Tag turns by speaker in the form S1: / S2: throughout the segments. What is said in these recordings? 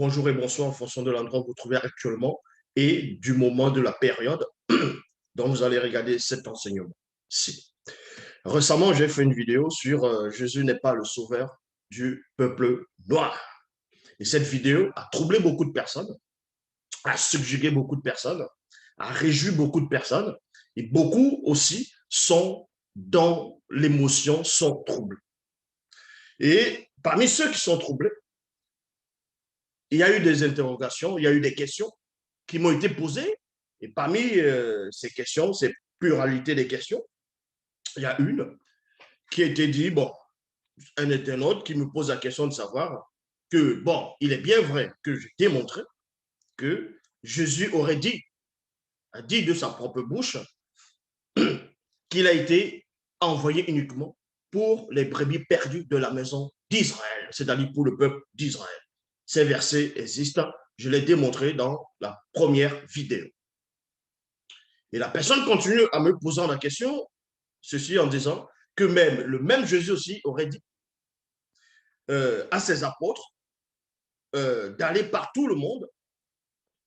S1: bonjour et bonsoir en fonction de l'endroit où vous vous trouvez actuellement et du moment de la période dont vous allez regarder cet enseignement-ci. Récemment, j'ai fait une vidéo sur Jésus n'est pas le sauveur du peuple noir. Et cette vidéo a troublé beaucoup de personnes, a subjugué beaucoup de personnes, a réjoui beaucoup de personnes et beaucoup aussi sont dans l'émotion, sont troublés. Et parmi ceux qui sont troublés, il y a eu des interrogations, il y a eu des questions qui m'ont été posées. Et parmi ces questions, ces pluralités des questions, il y a une qui a été dit, bon, un internaute qui me pose la question de savoir que, bon, il est bien vrai que j'ai démontré que Jésus aurait dit, a dit de sa propre bouche, qu'il a été envoyé uniquement pour les brebis perdues de la maison d'Israël, c'est-à-dire pour le peuple d'Israël. Ces versets existent, je l'ai démontré dans la première vidéo. Et la personne continue à me poser la question, ceci en disant que même le même Jésus aussi aurait dit à ses apôtres d'aller par tout le monde,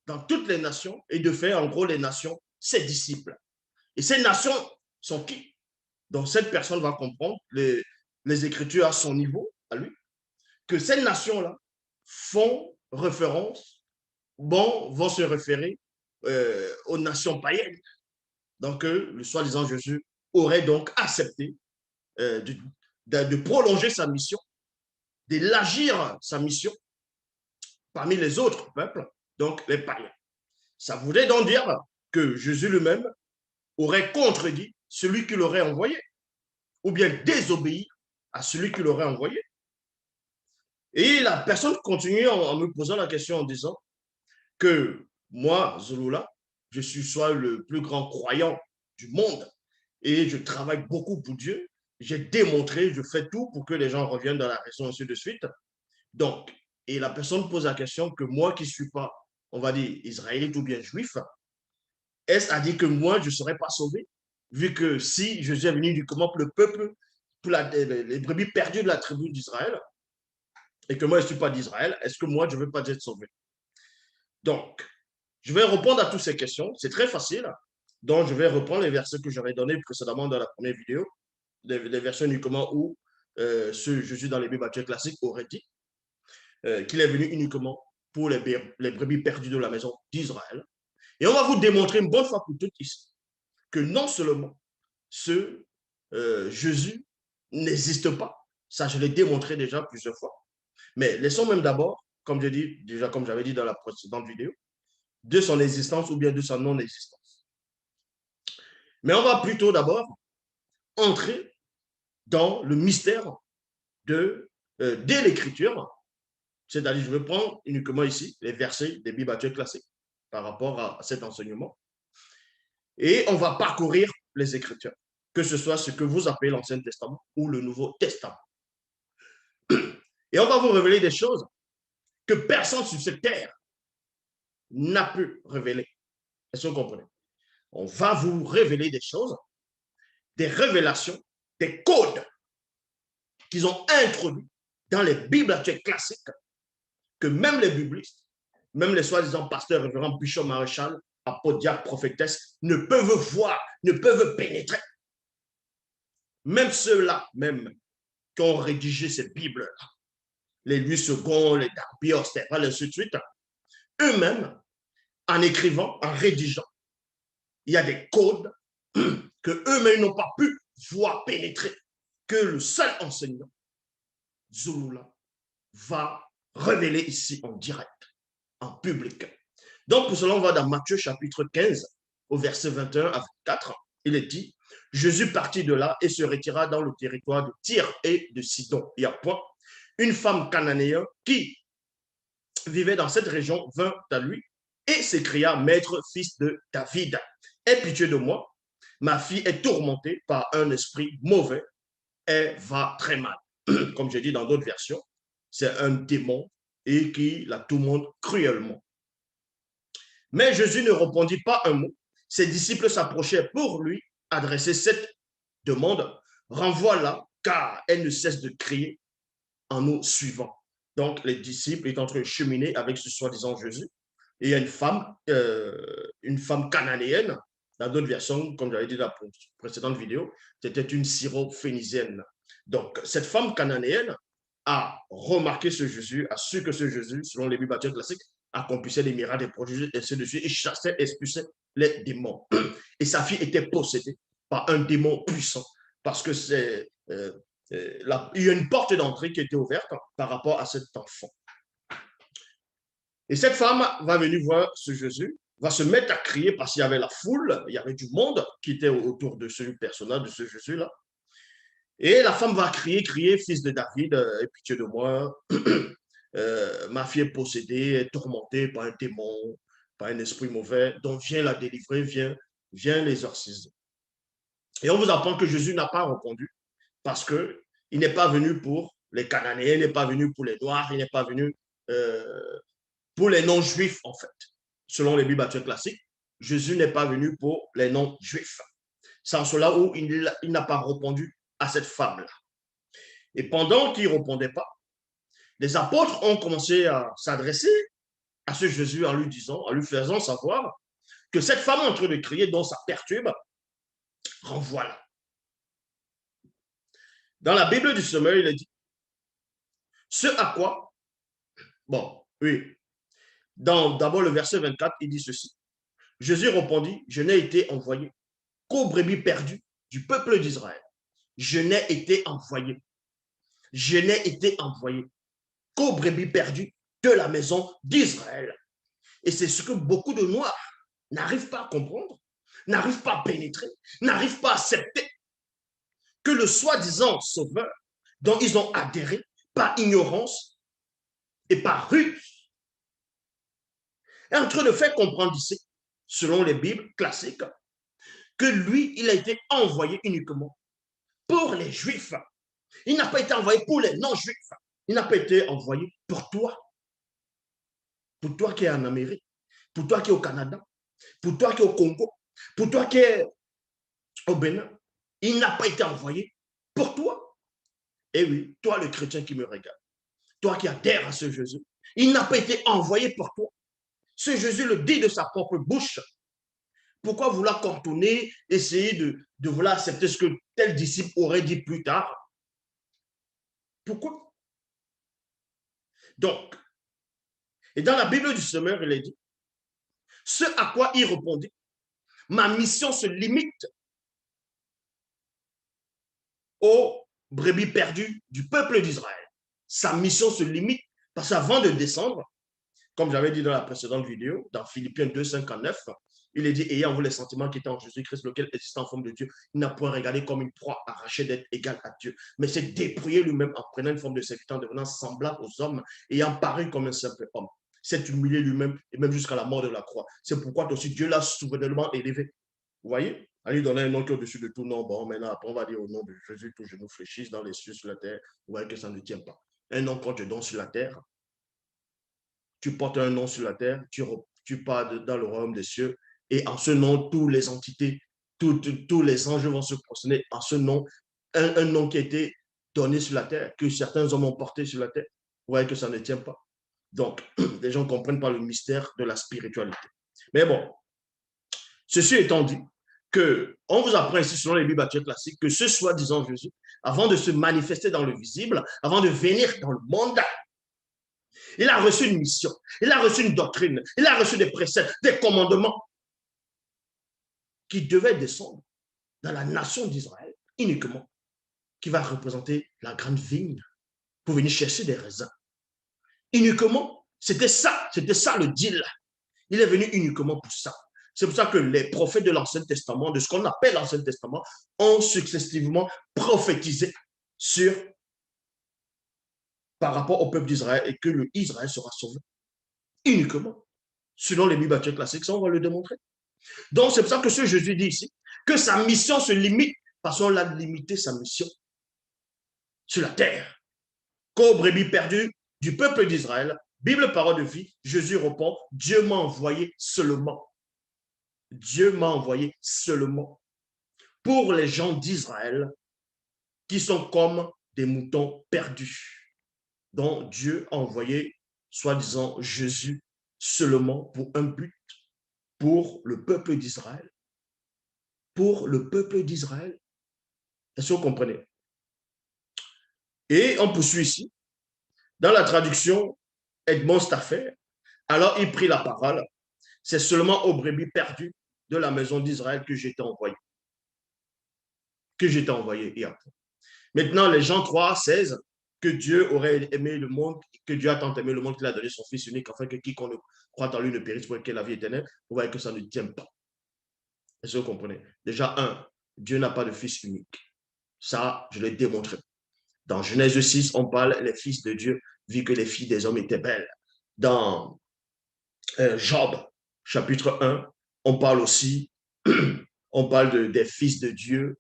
S1: dans toutes les nations, et de faire en gros les nations ses disciples. Et ces nations sont qui? Donc cette personne va comprendre les Écritures à son niveau, à lui, que ces nations-là font référence, vont se référer aux nations païennes. Donc le soi-disant Jésus aurait donc accepté de prolonger sa mission, d'élargir sa mission parmi les autres peuples, donc les païens. Ça voudrait donc dire que Jésus lui-même aurait contredit celui qui l'aurait envoyé, ou bien désobéi à celui qui l'aurait envoyé. Et la personne continue en me posant la question en disant que moi, Zulula, je suis soit le plus grand croyant du monde et je travaille beaucoup pour Dieu. J'ai démontré, je fais tout pour que les gens reviennent dans la raison, ainsi de suite. Donc, et la personne pose la question que moi qui ne suis pas, on va dire, israélite ou bien juif, est-ce à dire que moi, je ne serais pas sauvé, vu que si je suis venu du comment pour le peuple, pour les brebis perdues de la tribu d'Israël, et que moi, je ne suis pas d'Israël, est-ce que moi, je ne veux pas être sauvé? Donc, je vais répondre à toutes ces questions. C'est très facile. Donc, je vais reprendre les versets que j'avais donnés précédemment dans la première vidéo, des versets uniquement où ce Jésus dans les Bibles classiques aurait dit qu'il est venu uniquement pour les brebis perdues de la maison d'Israël. Et on va vous démontrer une bonne fois pour toutes ici que non seulement ce Jésus n'existe pas, ça je l'ai démontré déjà plusieurs fois, mais laissons même d'abord, comme j'ai dit déjà, comme j'avais dit dans la précédente vidéo, de son existence ou bien de sa non-existence. Mais on va plutôt d'abord entrer dans le mystère de l'écriture, c'est-à-dire je vais prendre uniquement ici les versets des Bibles classiques par rapport à cet enseignement, et on va parcourir les Écritures, que ce soit ce que vous appelez l'Ancien Testament ou le Nouveau Testament. Et on va vous révéler des choses que personne sur cette terre n'a pu révéler. Est-ce que vous comprenez? On va vous révéler des choses, des révélations, des codes qu'ils ont introduits dans les Bibles actuelles classiques, que même les biblistes, même les soi-disant pasteurs, révérends, bishops, maréchal, apôtres, diacres, prophétesses, ne peuvent voir, ne peuvent pénétrer. Même ceux-là, même, qui ont rédigé ces Bibles-là, les Louis II, les Darby, Stéphane, ainsi de suite, eux-mêmes, en écrivant, en rédigeant, il y a des codes que eux-mêmes n'ont pas pu voir pénétrer, que le seul enseignant, Zulula, va révéler ici en direct, en public. Donc, pour cela, on va dans Matthieu chapitre 15, au verset 21 à 24. Il est dit, Jésus partit de là et se retira dans le territoire de Tyr et de Sidon. Il y a point. Une femme cananéenne qui vivait dans cette région vint à lui et s'écria, Maître, fils de David, aie pitié de moi. Ma fille est tourmentée par un esprit mauvais. Elle va très mal. Comme j'ai dit dans d'autres versions, c'est un démon et qui la tourmente cruellement. Mais Jésus ne répondit pas un mot. Ses disciples s'approchaient pour lui adresser cette demande. Renvoie-la, car elle ne cesse de crier en nous suivant. Donc, les disciples étaient en train de cheminer avec ce soi-disant Jésus. Et il y a une femme cananéenne, dans d'autres versions, comme j'avais dit dans la précédente vidéo, c'était une syrophénicienne. Donc, cette femme cananéenne a remarqué ce Jésus, a su que ce Jésus, selon les Bibles classiques, accomplissait des miracles, des prodiges, et ainsi de suite, et chassait, expulsait les démons. Et sa fille était possédée par un démon puissant, parce que il y a une porte d'entrée qui était ouverte par rapport à cet enfant. Et cette femme va venir voir ce Jésus, va se mettre à crier parce qu'il y avait la foule, il y avait du monde qui était autour de ce personnage, de ce Jésus-là. Et la femme va crier, crier, fils de David, aie pitié de moi. Ma fille est possédée, est tourmentée par un démon, par un esprit mauvais. Donc viens la délivrer, viens l'exorciser. Et on vous apprend que Jésus n'a pas répondu parce qu'il n'est pas venu pour les Cananéens, il n'est pas venu pour les Noirs, il n'est pas venu pour les non-juifs, en fait. Selon les Bibles classiques, Jésus n'est pas venu pour les non-juifs. C'est en cela où il n'a pas répondu à cette femme-là. Et pendant qu'il ne répondait pas, les apôtres ont commencé à s'adresser à ce Jésus en lui disant, en lui faisant savoir que cette femme est en train de crier, dont ça perturbe, renvoie-la. Dans la Bible du Semeur, il est dit, ce à quoi, bon, oui, d'abord le verset 24, il dit ceci. Jésus répondit, je n'ai été envoyé qu'aux brebis perdues du peuple d'Israël. Je n'ai été envoyé. Je n'ai été envoyé qu'aux brebis perdues de la maison d'Israël. Et c'est ce que beaucoup de Noirs n'arrivent pas à comprendre, n'arrivent pas à pénétrer, n'arrivent pas à accepter que le soi-disant sauveur dont ils ont adhéré par ignorance et par ruse est en train de faire comprendre ici, selon les Bibles classiques, que lui, il a été envoyé uniquement pour les Juifs. Il n'a pas été envoyé pour les non-Juifs. Il n'a pas été envoyé pour toi qui es en Amérique, pour toi qui es au Canada, pour toi qui es au Congo, pour toi qui es au Bénin. Il n'a pas été envoyé pour toi. Et oui, toi le chrétien qui me regarde, toi qui adhères à ce Jésus, il n'a pas été envoyé pour toi. Ce Jésus le dit de sa propre bouche. Pourquoi vouloir contourner, essayer de vouloir accepter ce que tel disciple aurait dit plus tard? Pourquoi? Donc, et dans la Bible du Semeur, il est dit, ce à quoi il répondit, ma mission se limite aux brebis perdues du peuple d'Israël. Sa mission se limite parce qu'avant de descendre, comme j'avais dit dans la précédente vidéo, dans Philippiens 2, 59, il est dit, ayant vous les sentiments qui étaient en Jésus-Christ, lequel existe en forme de Dieu, il n'a point regardé comme une proie arrachée d'être égal à Dieu, mais s'est dépouillé lui-même en prenant une forme de serviteur, en devenant semblable aux hommes, ayant paru comme un simple homme. S'est humilié lui-même et même jusqu'à la mort de la croix. C'est pourquoi aussi Dieu l'a souverainement élevé. Vous voyez? À lui donner un nom qui est au-dessus de tout nom. Bon, maintenant, après, on va dire au nom de Jésus, tout genou fléchisse dans les cieux, sur la terre. Vous voyez que ça ne tient pas. Un nom qu'on te donne sur la terre, tu portes un nom sur la terre, tu pars dans le royaume des cieux, et en ce nom, toutes les entités, tous les anges vont se prosterner en ce nom, un nom qui a été donné sur la terre, que certains hommes ont porté sur la terre. Vous voyez que ça ne tient pas. Donc, les gens ne comprennent pas le mystère de la spiritualité. Mais bon, ceci étant dit, on vous apprend ici, selon les Bibles classiques, que ce soi-disant Jésus, avant de se manifester dans le visible, avant de venir dans le monde, il a reçu une mission, il a reçu une doctrine, il a reçu des préceptes, des commandements qui devaient descendre dans la nation d'Israël uniquement, qui va représenter la grande vigne pour venir chercher des raisins. Uniquement, c'était ça le deal. Il est venu uniquement pour ça. C'est pour ça que les prophètes de l'Ancien Testament, de ce qu'on appelle l'Ancien Testament, ont successivement prophétisé par rapport au peuple d'Israël et que l'Israël sera sauvé uniquement. Selon les Bibles classiques, ça on va le démontrer. Donc c'est pour ça que ce Jésus dit ici que sa mission se limite, parce qu'on l'a limité sa mission sur la terre. Qu'aux brebis perdues du peuple d'Israël, Bible, parole de vie, Jésus répond, Dieu m'a envoyé seulement. Dieu m'a envoyé seulement pour les gens d'Israël qui sont comme des moutons perdus. dont Dieu a envoyé, soi-disant, Jésus seulement pour un but, pour le peuple d'Israël. Pour le peuple d'Israël. Est-ce que vous comprenez? Et on poursuit ici. Dans la traduction, Edmond Staffel, alors il prit la parole. C'est seulement aux brebis perdues de la maison d'Israël que j'étais envoyé. Que j'étais envoyé hier. Maintenant, les Jean 3, 16, que Dieu aurait aimé le monde, que Dieu a tant aimé le monde qu'il a donné son Fils unique, afin que quiconque croit en lui ne périsse pour qu'il ait la vie éternelle. Vous voyez que ça ne tient pas. Est-ce que vous comprenez? Déjà, Dieu n'a pas de Fils unique. Ça, je l'ai démontré. Dans Genèse 6, on parle les fils de Dieu, vu que les filles des hommes étaient belles. Dans Job, chapitre 1, on parle aussi, on parle des fils de Dieu,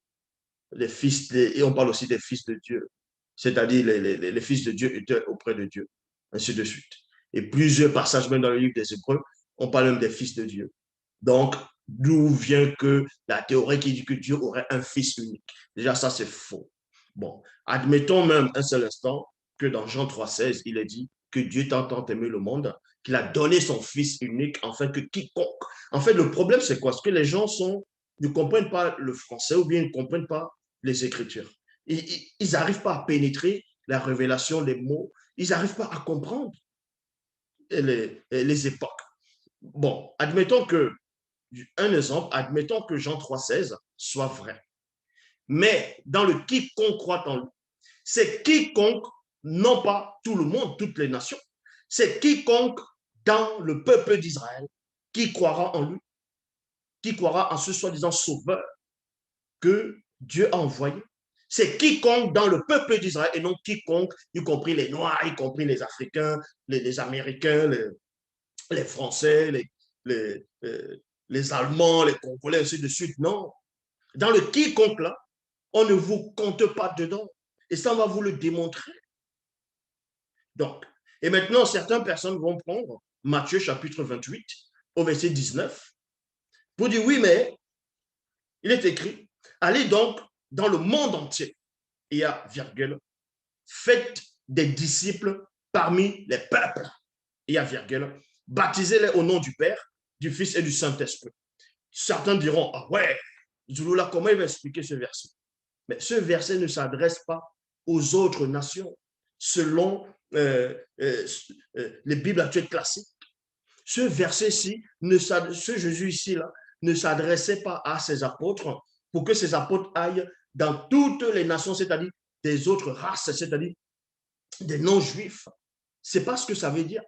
S1: et on parle aussi des fils de Dieu, c'est-à-dire les fils de Dieu étaient auprès de Dieu, ainsi de suite. Et plusieurs passages, même dans le livre des Hébreux, on parle même des fils de Dieu. Donc, d'où vient que la théorie qui dit que Dieu aurait un fils unique? Déjà, ça, c'est faux. Bon, admettons même un seul instant que dans Jean 3,16, il est dit que Dieu t'a tant aimé le monde qu'il a donné son fils unique afin que quiconque. En fait, le problème, c'est quoi? C'est que les gens ne comprennent pas le français ou bien ils ne comprennent pas les Écritures. Ils n'arrivent pas à pénétrer la révélation, les mots. Ils n'arrivent pas à comprendre les époques. Bon, admettons que, un exemple, admettons que Jean 3,16 soit vrai. Mais dans le quiconque croit en lui, c'est quiconque, non pas tout le monde, toutes les nations, c'est quiconque dans le peuple d'Israël qui croira en lui, qui croira en ce soi-disant sauveur que Dieu a envoyé. C'est quiconque dans le peuple d'Israël et non quiconque, y compris les Noirs, y compris les Africains, les Américains, les Français, les Allemands, les Congolais, ainsi de suite. Non. Dans le quiconque là, on ne vous compte pas dedans. Et ça, on va vous le démontrer. Donc, et maintenant, certaines personnes vont prendre Matthieu chapitre 28 au verset 19 pour dire oui, mais il est écrit, allez donc dans le monde entier, il y a virgule, faites des disciples parmi les peuples, il y a virgule, baptisez-les au nom du Père, du Fils et du Saint-Esprit. Certains diront, ah ouais, Zulula, comment il va expliquer ce verset? Mais ce verset ne s'adresse pas aux autres nations selon les Bibles actuelles classiques. Ce verset-ci, ce Jésus ici-là, ne s'adressait pas à ses apôtres pour que ces apôtres aillent dans toutes les nations, c'est-à-dire des autres races, c'est-à-dire des non-juifs. C'est pas ce que ça veut dire.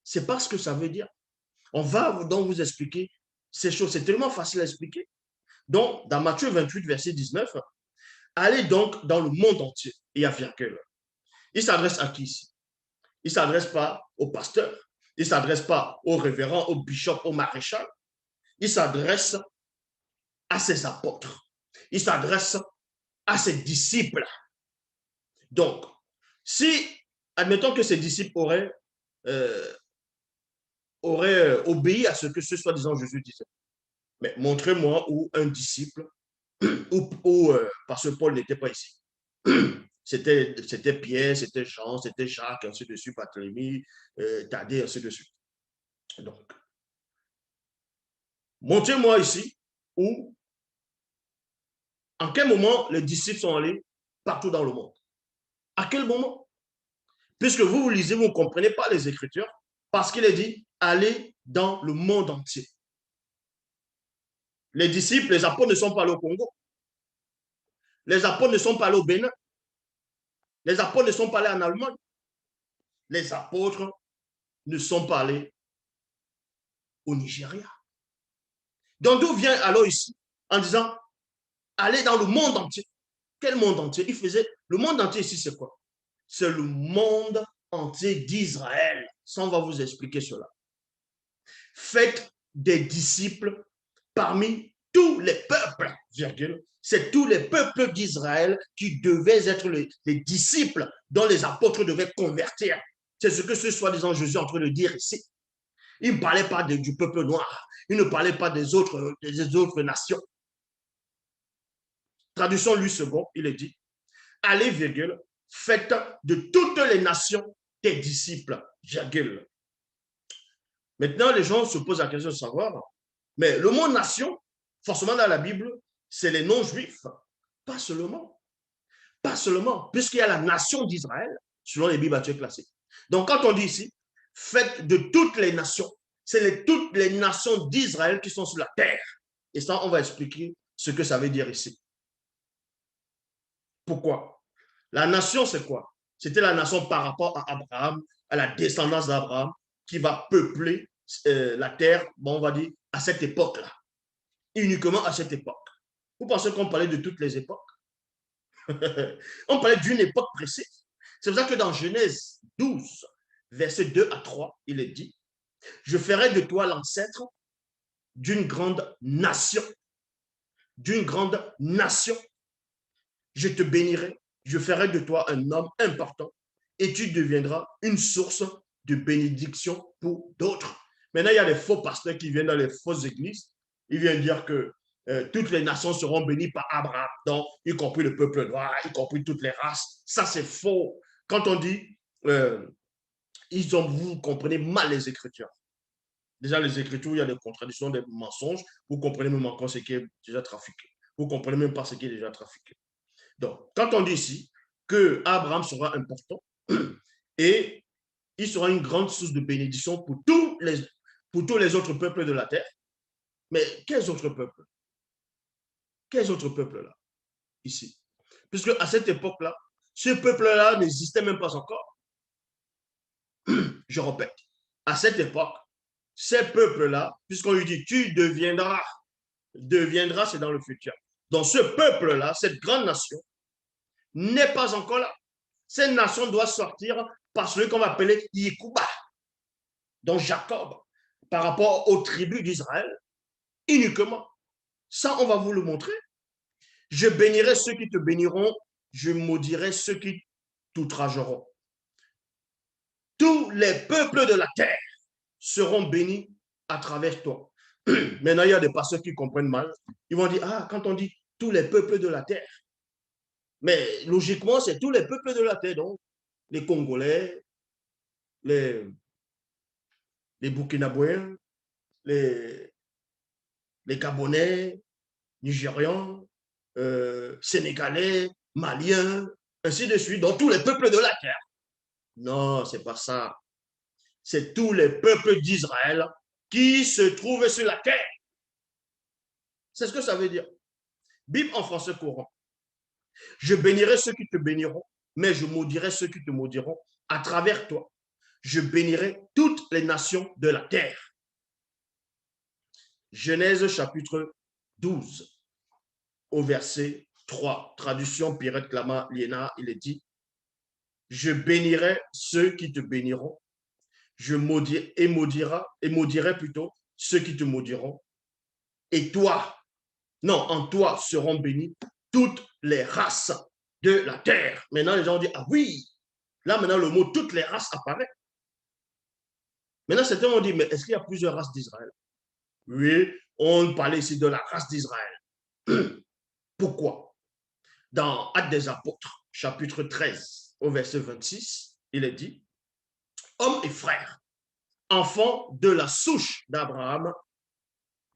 S1: C'est pas ce que ça veut dire. On va donc vous expliquer ces choses. C'est tellement facile à expliquer. Donc, dans Matthieu 28, verset 19, allez donc dans le monde entier. Il y a virgule. Il s'adresse à qui ici? Il ne s'adresse pas au pasteur. Il ne s'adresse pas au révérend, au bishop, au maréchal. Il s'adresse à ses apôtres. Il s'adresse à ses disciples. Donc, si, admettons que ces disciples auraient obéi à ce que ce soi-disant Jésus disait, mais montrez-moi où un disciple, parce que Paul n'était pas ici. C'était Pierre, c'était Jean, c'était Jacques, ainsi de suite, Barthélemy, Thaddée, ainsi de suite. Donc, montrez-moi ici où, en quel moment les disciples sont allés partout dans le monde. À quel moment? Puisque vous lisez, vous ne comprenez pas les Écritures, parce qu'il est dit, allez dans le monde entier. Les disciples, les apôtres ne sont pas allés au Congo. Les apôtres ne sont pas allés au Bénin. Les apôtres ne sont pas allés en Allemagne. Les apôtres ne sont pas allés au Nigeria. Donc, d'où vient alors ici en disant, allez dans le monde entier. Quel monde entier? Il faisait, le monde entier ici, c'est quoi? C'est le monde entier d'Israël. Ça, on va vous expliquer cela. Faites des disciples parmi tous les peuples, virgule. C'est tous les peuples d'Israël qui devaient être les disciples dont les apôtres devaient convertir. C'est ce que ce soi-disant Jésus est en train de dire ici. Il ne parlait pas du peuple noir. Il ne parlait pas des autres nations. Traduction lui second, il est dit, allez, virgule, faites de toutes les nations des disciples, virgule. Maintenant, les gens se posent la question de savoir, mais le mot nation, forcément dans la Bible, c'est les non-juifs. Pas seulement. Pas seulement, puisqu'il y a la nation d'Israël, selon les Bibles actuelles classiques. Donc, quand on dit ici, faites de toutes les nations, c'est toutes les nations d'Israël qui sont sur la terre. Et ça, on va expliquer ce que ça veut dire ici. Pourquoi? La nation, c'est quoi? C'était la nation par rapport à Abraham, à la descendance d'Abraham, qui va peupler la terre, bon, on va dire, à cette époque-là. Uniquement à cette époque. Vous pensez qu'on parlait de toutes les époques? On parlait d'une époque précise. C'est pour ça que dans Genèse 12, versets 2 à 3, il est dit, je ferai de toi l'ancêtre d'une grande nation. D'une grande nation. Je te bénirai, je ferai de toi un homme important et tu deviendras une source de bénédiction pour d'autres. Maintenant, il y a des faux pasteurs qui viennent dans les fausses églises. Ils viennent dire que toutes les nations seront bénies par Abraham, donc y compris le peuple noir, y compris toutes les races. Ça, c'est faux. Quand on dit, vous comprenez mal les Écritures. Déjà, les Écritures, il y a des contradictions, des mensonges. Vous comprenez même encore ce qui est déjà trafiqué. Vous comprenez même pas ce qui est déjà trafiqué. Donc, quand on dit ici que Abraham sera important et il sera une grande source de bénédiction pour tous les autres peuples de la terre, mais quels autres peuples? Quels autres peuples là, ici? Puisque à cette époque-là, ce peuple-là n'existait même pas encore. Je répète, à cette époque, ces peuples-là, puisqu'on lui dit, tu deviendras, c'est dans le futur. Donc ce peuple-là, cette grande nation, n'est pas encore là. Cette nation doit sortir par celui qu'on va appeler Yekuba, donc Jacob, par rapport aux tribus d'Israël, uniquement. Ça, on va vous le montrer. Je bénirai ceux qui te béniront, je maudirai ceux qui t'outrageront. Tous les peuples de la terre seront bénis à travers toi. Maintenant, il y a des pasteurs qui comprennent mal. Ils vont dire, ah, quand on dit tous les peuples de la terre, mais logiquement, c'est tous les peuples de la terre, donc les Congolais, les Burkinabéens, les Gabonais, Nigérians, Sénégalais, Maliens, ainsi de suite, donc tous les peuples de la terre. Non, c'est pas ça. C'est tous les peuples d'Israël qui se trouvent sur la terre. C'est ce que ça veut dire. Bible en français courant. Je bénirai ceux qui te béniront, mais je maudirai ceux qui te maudiront à travers toi. Je bénirai toutes les nations de la terre. Genèse chapitre 12, au verset 3. Traduction Pirette Clama Liena, il est dit, je bénirai ceux qui te béniront, je maudirai plutôt ceux qui te maudiront. Et toi, non, en toi seront bénies toutes les races de la terre. Maintenant, les gens disent, ah oui, là maintenant le mot toutes les races apparaît. Maintenant, certains ont dit, mais est-ce qu'il y a plusieurs races d'Israël? Oui, on parlait ici de la race d'Israël. Pourquoi? Dans Actes des Apôtres, chapitre 13, au verset 26, il est dit, hommes et frères, enfants de la souche d'Abraham,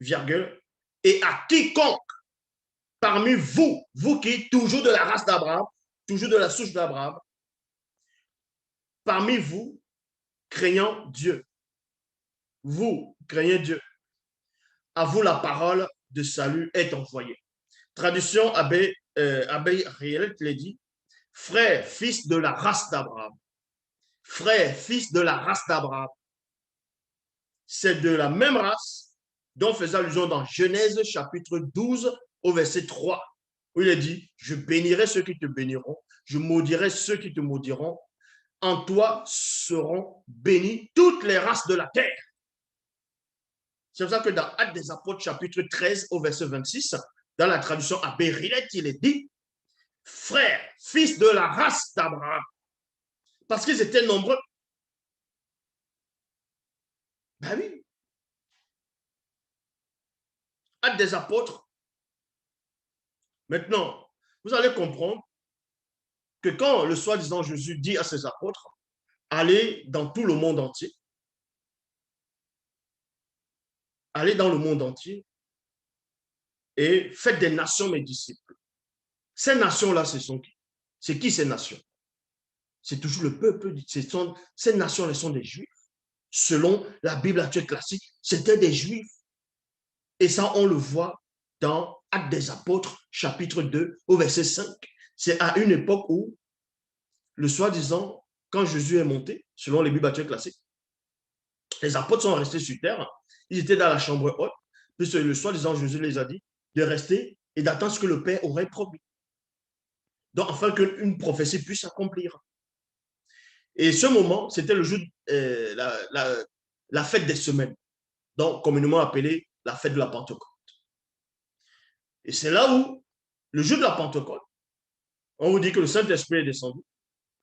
S1: virgule, et à quiconque parmi vous, vous qui, toujours de la race d'Abraham, toujours de la souche d'Abraham, parmi vous, craignant Dieu, vous craignez Dieu, à vous la parole de salut est envoyée. Traduction Abbé Riel l'a dit, frère, fils de la race d'Abraham. Frère, fils de la race d'Abraham. C'est de la même race dont faisait allusion dans Genèse chapitre 12 au verset 3, où il est dit, je bénirai ceux qui te béniront, je maudirai ceux qui te maudiront, en toi seront bénies toutes les races de la terre. C'est pour ça que dans Actes des Apôtres, chapitre 13, au verset 26, dans la traduction à Bérilette, il est dit, frère, fils de la race d'Abraham. Parce qu'ils étaient nombreux. Ben oui. Actes des Apôtres. Maintenant, vous allez comprendre que quand le soi-disant Jésus dit à ses apôtres, allez dans tout le monde entier, allez dans le monde entier et faites des nations mes disciples. Ces nations-là, ce sont qui? C'est qui ces nations? C'est toujours le peuple. Ces nations-là sont des Juifs. Selon la Bible actuelle classique, c'était des Juifs. Et ça, on le voit dans Actes des Apôtres, chapitre 2, au verset 5. C'est à une époque où, le soi-disant, quand Jésus est monté, selon les Bibles actuelles classiques, les apôtres sont restés sur terre. Ils étaient dans la chambre haute, puisque le soi-disant Jésus les a dit de rester et d'attendre ce que le Père aurait promis. Donc, afin qu'une prophétie puisse s'accomplir. Et ce moment, c'était le jour, la fête des semaines, donc communément appelée la fête de la Pentecôte. Et c'est là où, le jour de la Pentecôte, on vous dit que le Saint-Esprit est descendu,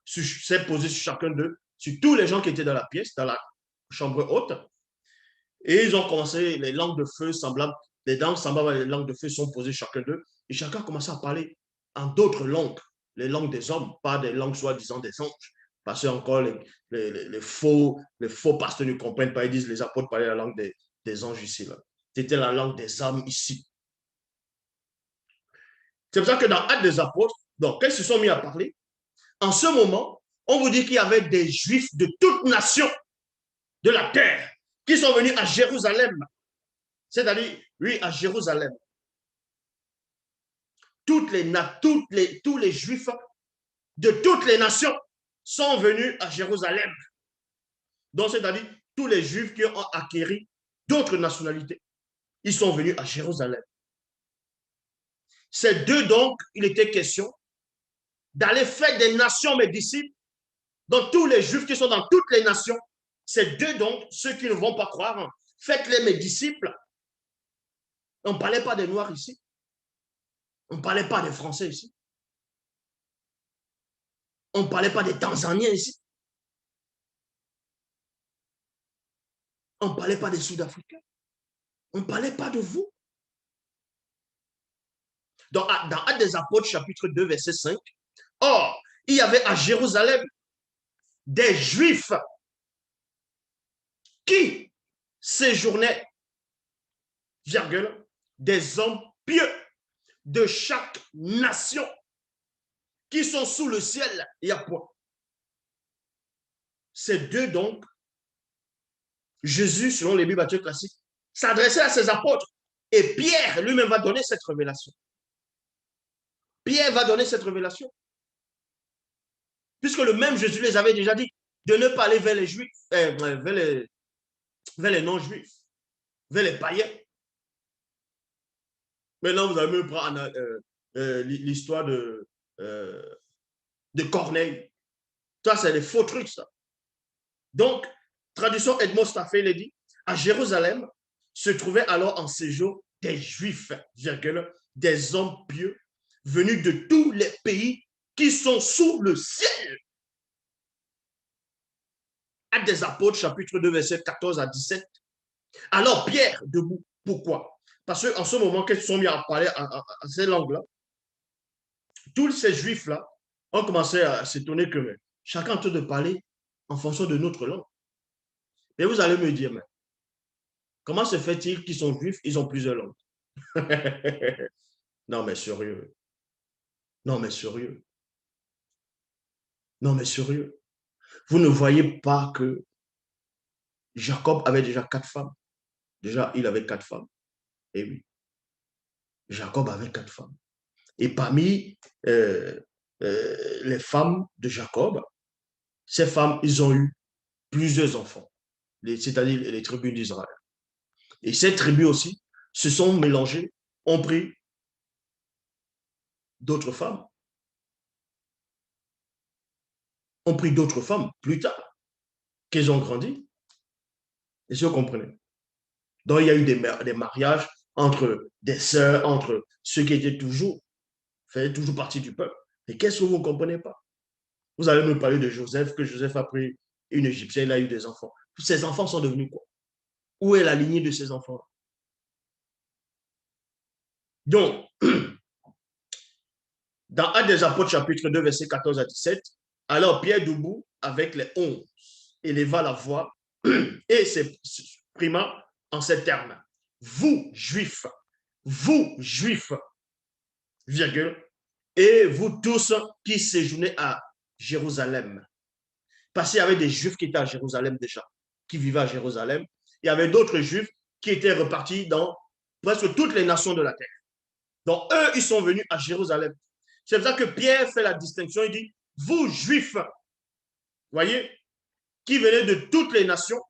S1: s'est posé sur chacun d'eux, sur tous les gens qui étaient dans la pièce, dans la chambre haute, et ils ont commencé, les langues de feu semblables, les langues semblables à les langues de feu sont posées chacun d'eux, et chacun a commencé à parler en d'autres langues, les langues des hommes, pas des langues soi-disant des anges. Parce que encore les faux pasteurs ne comprennent pas, ils disent les apôtres parlaient la langue des anges ici. C'était la langue des âmes ici. C'est pour ça que dans Actes des apôtres, donc, quand ils se sont mis à parler, en ce moment, on vous dit qu'il y avait des Juifs de toutes nations de la terre qui sont venus à Jérusalem. C'est-à-dire, oui, à Jérusalem. Tous les Juifs de toutes les nations sont venus à Jérusalem. Donc, c'est-à-dire, tous les Juifs qui ont acquis d'autres nationalités, ils sont venus à Jérusalem. Ces deux, donc, il était question d'aller faire des nations mes disciples. Donc, tous les Juifs qui sont dans toutes les nations, ces deux, donc, ceux qui ne vont pas croire, faites-les mes disciples. On ne parlait pas des Noirs ici. On ne parlait pas des Français ici. On ne parlait pas des Tanzaniens ici. On ne parlait pas des Sud-Africains. On ne parlait pas de vous. Dans Actes des Apôtres, chapitre 2, verset 5, or, il y avait à Jérusalem des Juifs qui séjournaient, virgule, des hommes pieux de chaque nation qui sont sous le ciel. Il y a point. Ces deux, donc, Jésus, selon les Bibles actuelles classiques, s'adressait à ses apôtres. Et Pierre lui-même va donner cette révélation. Pierre va donner cette révélation. Puisque le même Jésus les avait déjà dit de ne pas aller vers les Juifs, vers les non-Juifs, vers les païens. Maintenant, vous allez me prendre l'histoire de Corneille. Ça, c'est des faux trucs, ça. Donc, traduction Edmond Staffé, il dit, à Jérusalem se trouvaient alors en séjour des Juifs, virgule, des hommes pieux, venus de tous les pays qui sont sous le ciel. Actes des Apôtres, chapitre 2, verset 14 à 17. Alors Pierre, debout, pourquoi? Parce qu'en ce moment, qu'ils sont mis à parler à ces langues-là, tous ces Juifs-là ont commencé à s'étonner que chacun est en train de parler en fonction de notre langue. Et vous allez me dire, mais comment se fait-il qu'ils sont juifs, ils ont plusieurs langues? Non, mais sérieux. Non, mais sérieux. Non, mais sérieux. Vous ne voyez pas que Jacob avait déjà 4 femmes. Déjà, il avait 4 femmes. Et oui, Jacob avait 4 femmes. Et parmi les femmes de Jacob, ces femmes, ils ont eu plusieurs enfants, c'est-à-dire les tribus d'Israël. Et ces tribus aussi se sont mélangées, ont pris d'autres femmes, plus tard, qu'elles ont grandi. Et si vous comprenez. Donc, il y a eu des mariages entre des sœurs, entre ceux qui étaient faisaient toujours partie du peuple. Et qu'est-ce que vous ne comprenez pas? Vous allez me parler de Joseph, que Joseph a pris une Égyptienne, il a eu des enfants. Ces enfants sont devenus quoi? Où est la lignée de ces enfants? Donc, Dans Actes des Apôtres, chapitre 2, versets 14 à 17, alors Pierre debout avec les 11 éleva la voix et s'exprima en ces termes. Vous, juifs, virgule, et vous tous qui séjournez à Jérusalem. Parce qu'il y avait des juifs qui étaient à Jérusalem déjà, qui vivaient à Jérusalem. Il y avait d'autres juifs qui étaient repartis dans presque toutes les nations de la terre. Donc, eux, ils sont venus à Jérusalem. C'est pour ça que Pierre fait la distinction. Il dit, vous, juifs, voyez, qui venez de toutes les nations,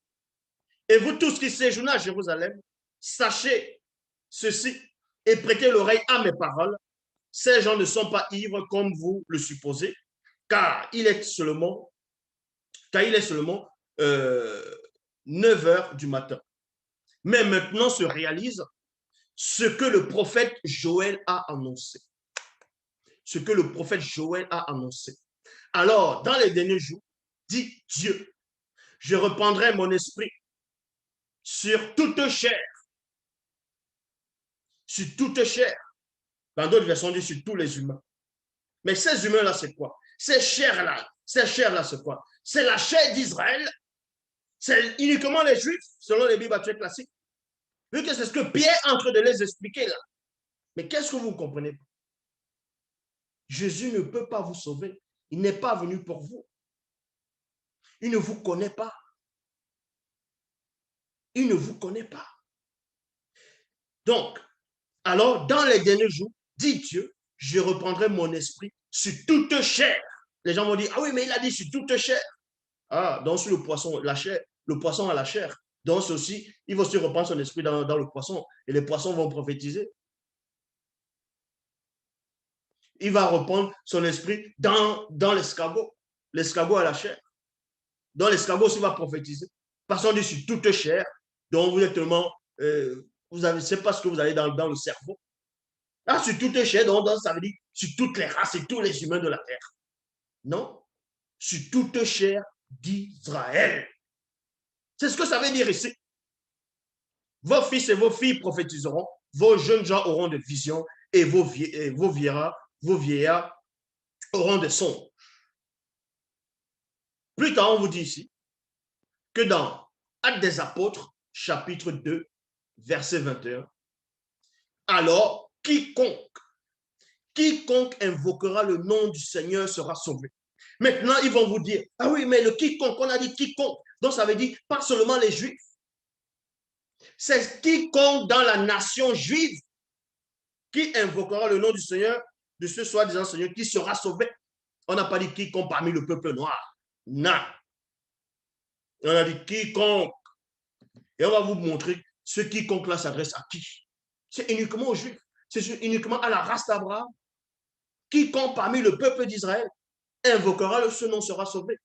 S1: et vous tous qui séjournez à Jérusalem, sachez ceci et prêtez l'oreille à mes paroles. Ces gens ne sont pas ivres comme vous le supposez, car il est seulement 9 heures du matin. Mais maintenant se réalise ce que le prophète Joël a annoncé. Ce que le prophète Joël a annoncé. Alors, dans les derniers jours, dit Dieu, je reprendrai mon esprit sur toute chair. Sur toute chair. Dans d'autres versions, on dit sur tous les humains. Mais ces humains-là, c'est quoi? Ces chairs-là, c'est quoi? C'est la chair d'Israël. C'est uniquement les Juifs, selon les Bibles actuelles classiques. Vu que c'est ce que Pierre est en train de les expliquer là. Mais qu'est-ce que vous comprenez pas? Jésus ne peut pas vous sauver. Il n'est pas venu pour vous. Il ne vous connaît pas. Il ne vous connaît pas. Donc, alors, dans les derniers jours, dit Dieu, je reprendrai mon esprit sur toute chair. Les gens vont dire, ah oui, mais il a dit sur toute chair. Ah, donc sur le poisson, la chair, le poisson a la chair. Donc ceci, il va aussi reprendre son esprit dans le poisson et les poissons vont prophétiser. Il va reprendre son esprit dans l'escargot. L'escargot a la chair. Dans l'escargot aussi va prophétiser. Parce qu'on dit sur toute chair, donc vous êtes tellement, vous avez, c'est pas ce que vous avez dans le cerveau. Ah, sur toute chair, donc ça veut dire sur toutes les races et tous les humains de la terre. Non, sur toute chair d'Israël. C'est ce que ça veut dire ici. Vos fils et vos filles prophétiseront, vos jeunes gens auront des visions et vos vieillards auront des songes. Plus tard, on vous dit ici que dans Actes des Apôtres, chapitre 2, verset 21, alors quiconque invoquera le nom du Seigneur sera sauvé. Maintenant, ils vont vous dire, ah oui, mais le quiconque, on a dit quiconque. Donc, ça veut dire pas seulement les Juifs. C'est quiconque dans la nation juive qui invoquera le nom du Seigneur, de ce soi-disant Seigneur, qui sera sauvé. On n'a pas dit quiconque parmi le peuple noir. Non. On a dit quiconque. Et on va vous montrer ce quiconque-là s'adresse à qui. C'est uniquement aux Juifs. C'est uniquement à la race d'Abraham. Quiconque parmi le peuple d'Israël invoquera ce nom sera sauvé.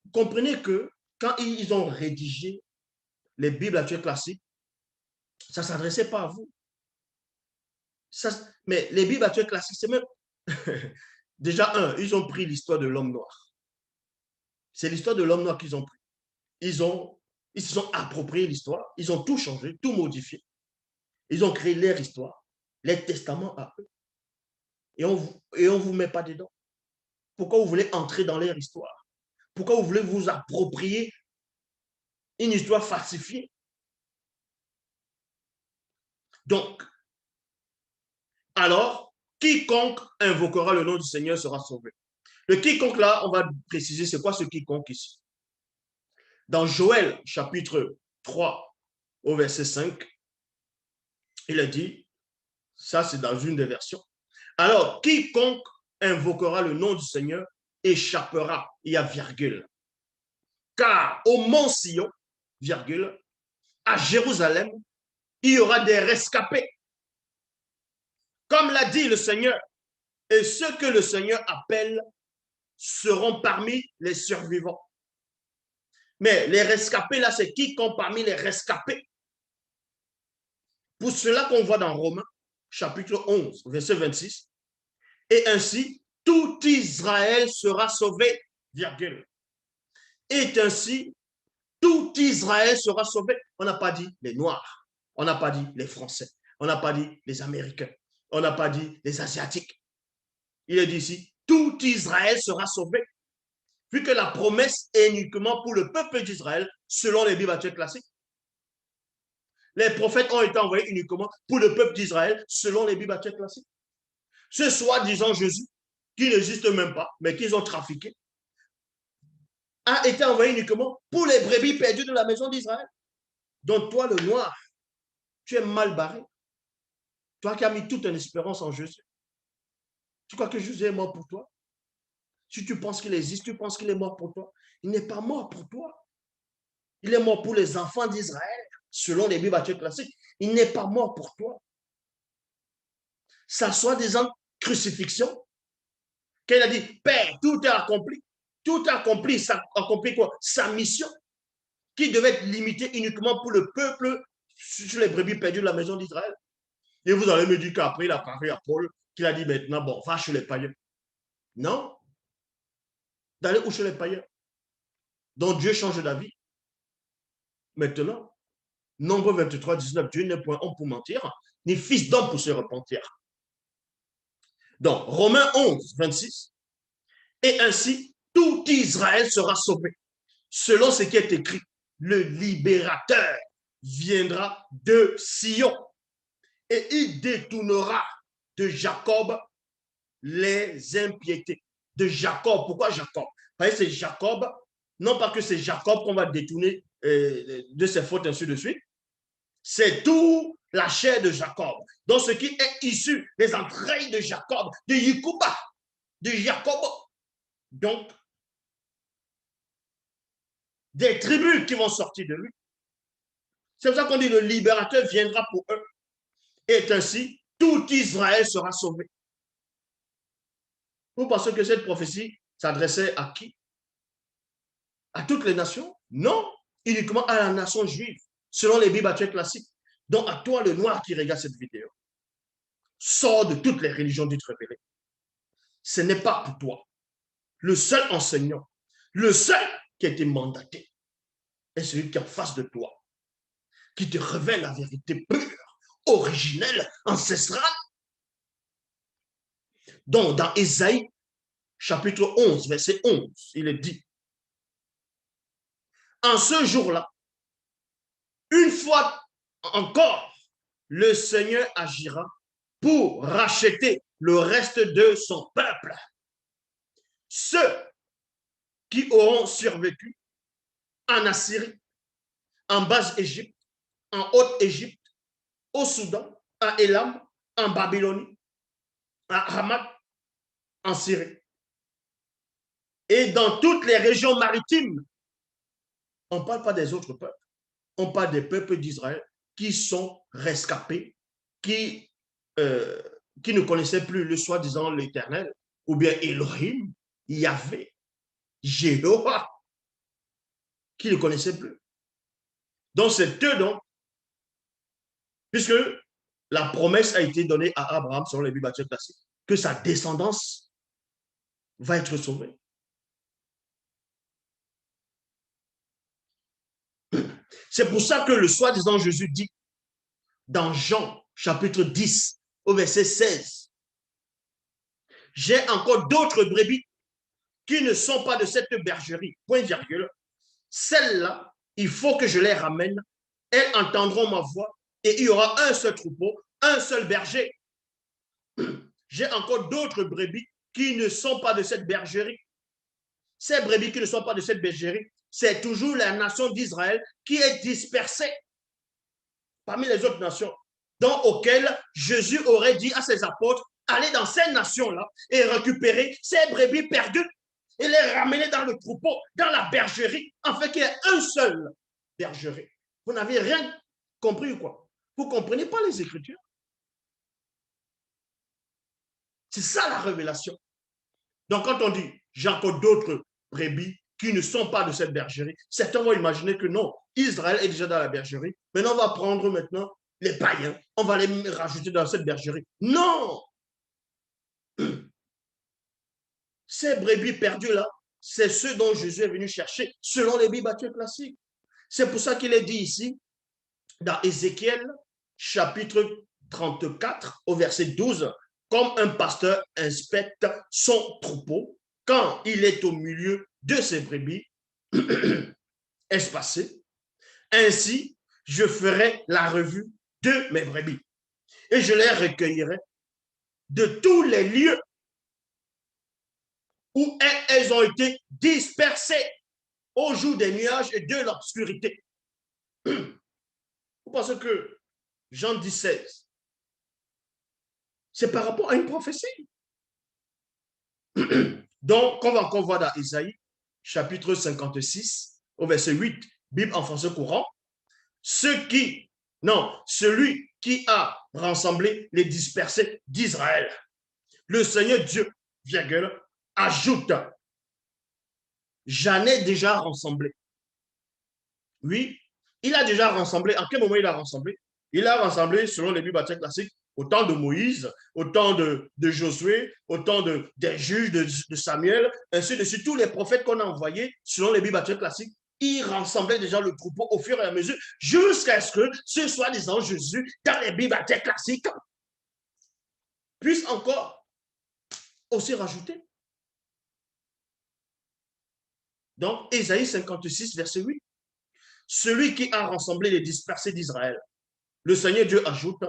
S1: Vous comprenez que quand ils ont rédigé les Bibles actuelles classiques, ça ne s'adressait pas à vous. Mais les Bibles actuelles classiques, c'est même... Déjà, ils ont pris l'histoire de l'homme noir. C'est l'histoire de l'homme noir qu'ils ont pris. Ils se sont appropriés l'histoire, ils ont tout changé, tout modifié. Ils ont créé leur histoire, les testaments à eux. Et on ne vous met pas dedans. Pourquoi vous voulez entrer dans leur histoire? Pourquoi vous voulez vous approprier une histoire falsifiée? Donc, alors, quiconque invoquera le nom du Seigneur sera sauvé. Le quiconque là, on va préciser c'est quoi ce quiconque ici. Dans Joël, chapitre 3, au verset 5, il a dit, ça c'est dans une des versions, alors quiconque invoquera le nom du Seigneur échappera, il y a virgule. Car au mont Sion, virgule, à Jérusalem, il y aura des rescapés. Comme l'a dit le Seigneur, et ceux que le Seigneur appelle seront parmi les survivants. Mais les rescapés, là, c'est quiconque parmi les rescapés. Pour cela qu'on voit dans Romains, chapitre 11, verset 26, et ainsi, tout Israël sera sauvé, virgule. Et ainsi, tout Israël sera sauvé. On n'a pas dit les Noirs, on n'a pas dit les Français, on n'a pas dit les Américains, on n'a pas dit les Asiatiques. Il est dit ici, tout Israël sera sauvé. Vu que la promesse est uniquement pour le peuple d'Israël, selon les Bibles classiques. Les prophètes ont été envoyés uniquement pour le peuple d'Israël, selon les Bibles classiques. Ce soi-disant Jésus, qui n'existe même pas, mais qu'ils ont trafiqué, a été envoyé uniquement pour les brebis perdues de la maison d'Israël. Donc toi, le noir, tu es mal barré. Toi qui as mis toute ton espérance en Jésus. Tu crois que Jésus est mort pour toi? Si tu penses qu'il existe, tu penses qu'il est mort pour toi. Il n'est pas mort pour toi. Il est mort pour les enfants d'Israël, selon les Bibles classiques. Il n'est pas mort pour toi. Ça soit des crucifixion, qu'elle a dit, Père, tout est accompli. Tout est accompli. Ça accomplit quoi? Sa mission, qui devait être limitée uniquement pour le peuple sur les brebis perdues de la maison d'Israël. Et vous allez me dire qu'après, il a parlé à Paul, qu'il a dit maintenant, bon, va chez les païens. Non. D'aller où chez les païens? Donc Dieu change d'avis. Maintenant, Nombre 23, 19, Dieu n'est point homme pour mentir, ni fils d'homme pour se repentir. Donc, Romains 11, 26, et ainsi, tout Israël sera sauvé. Selon ce qui est écrit, le libérateur viendra de Sion et il détournera de Jacob les impiétés. De Jacob, pourquoi Jacob? Parce que c'est Jacob, non pas que c'est Jacob qu'on va détourner de ses fautes, ainsi de suite. C'est tout la chair de Jacob. Donc, ce qui est issu des entrailles de Jacob, de Yikuba, de Jacob. Donc, des tribus qui vont sortir de lui. C'est pour ça qu'on dit le libérateur viendra pour eux. Et ainsi, tout Israël sera sauvé. Vous pensez que cette prophétie s'adressait à qui? À toutes les nations? Non, uniquement à la nation juive, selon les Bibles classiques. Donc, à toi, le noir qui regarde cette vidéo, sors de toutes les religions dites révélées. Ce n'est pas pour toi. Le seul enseignant, le seul qui a été mandaté est celui qui est en face de toi, qui te révèle la vérité pure, originelle, ancestrale. Donc, dans Ésaïe, chapitre 11, verset 11, il est dit, en ce jour-là, une fois encore, le Seigneur agira pour racheter le reste de son peuple. Ceux qui auront survécu en Assyrie, en Basse-Égypte, en Haute-Égypte, au Soudan, à Élam, en Babylonie, à Hamath, en Syrie. Et dans toutes les régions maritimes, on ne parle pas des autres peuples, on parle des peuples d'Israël qui sont rescapés, qui ne connaissaient plus le soi-disant l'Éternel, ou bien Elohim, Yahvé, Jéhovah, qui ne connaissaient plus. Donc c'est eux donc, puisque la promesse a été donnée à Abraham, selon les Bibles classiques, que sa descendance va être sauvée. C'est pour ça que le soi-disant Jésus dit dans Jean chapitre 10 au verset 16, j'ai encore d'autres brebis qui ne sont pas de cette bergerie, point virgule. Celles-là, il faut que je les ramène, elles entendront ma voix et il y aura un seul troupeau, un seul berger. J'ai encore d'autres brebis qui ne sont pas de cette bergerie. Ces brebis qui ne sont pas de cette bergerie, c'est toujours la nation d'Israël qui est dispersée parmi les autres nations, dans auxquelles Jésus aurait dit à ses apôtres, allez dans ces nations-là et récupérer ces brebis perdues et les ramener dans le troupeau, dans la bergerie, afin qu'il y ait un seul bergerie. Vous n'avez rien compris ou quoi? Vous ne comprenez pas les Écritures? C'est ça la révélation. Donc quand on dit, j'ai encore d'autres brebis qui ne sont pas de cette bergerie, certains vont imaginer que non, Israël est déjà dans la bergerie, maintenant on va prendre maintenant les païens, on va les rajouter dans cette bergerie. Non! Ces brebis perdues-là, c'est ceux dont Jésus est venu chercher, selon les Bibles classiques. C'est pour ça qu'il est dit ici, dans Ézéchiel, chapitre 34, au verset 12, comme un pasteur inspecte son troupeau quand il est au milieu de ses brebis espacées, ainsi je ferai la revue de mes brebis et je les recueillerai de tous les lieux où elles ont été dispersées au jour des nuages et de l'obscurité. Vous pensez que Jean 16, c'est par rapport à une prophétie. Donc, on va encore voir dans Isaïe, chapitre 56, au verset 8, Bible en français courant, celui qui a rassemblé les dispersés d'Israël. Le Seigneur Dieu, virgule, ajoute, j'en ai déjà rassemblé. Oui, il a déjà rassemblé. En quel moment il a rassemblé? Il a rassemblé, selon les Bibles classiques, au temps de Moïse, au temps de Josué, au temps des juges de Samuel, ainsi de suite. Tous les prophètes qu'on a envoyés, selon les Bibles classiques, ils rassemblaient déjà le troupeau au fur et à mesure, jusqu'à ce que ce soit disant Jésus, dans les Bibles classiques, puisse encore aussi rajouter. Donc, Ésaïe 56, verset 8. Celui qui a rassemblé les dispersés d'Israël, le Seigneur Dieu ajoute,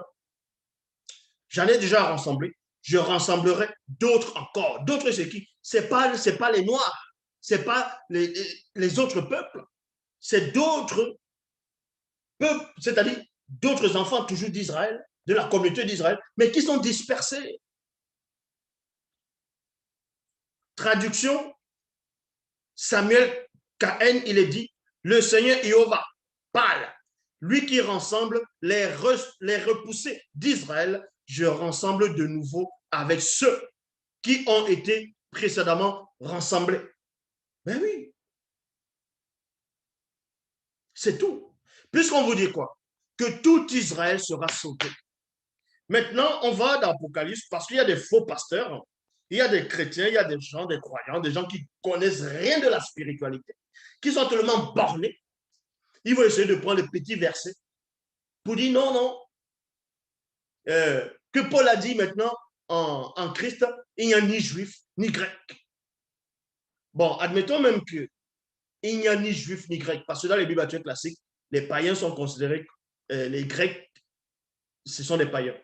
S1: j'en ai déjà rassemblé, je rassemblerai d'autres encore. D'autres, c'est qui? C'est pas les Noirs, c'est pas les autres peuples, c'est d'autres peuples, c'est-à-dire d'autres enfants toujours d'Israël, de la communauté d'Israël, mais qui sont dispersés. Traduction, Samuel Cahen, il est dit, le Seigneur Jéhovah parle, lui qui rassemble les repoussés d'Israël, je rassemble de nouveau avec ceux qui ont été précédemment rassemblés. Ben oui, c'est tout. Puisqu'on vous dit quoi? Que tout Israël sera sauvé. Maintenant, on va dans l'Apocalypse parce qu'il y a des faux pasteurs, il y a des chrétiens, il y a des gens, des croyants, des gens qui connaissent rien de la spiritualité, qui sont tellement bornés. Ils vont essayer de prendre les petits versets pour dire non, non. Que Paul a dit maintenant en Christ, il n'y a ni juif ni grec. Bon, admettons même qu'il n'y a ni juif ni grec, parce que dans les Bibles classiques, les païens sont considérés, les grecs, ce sont des païens.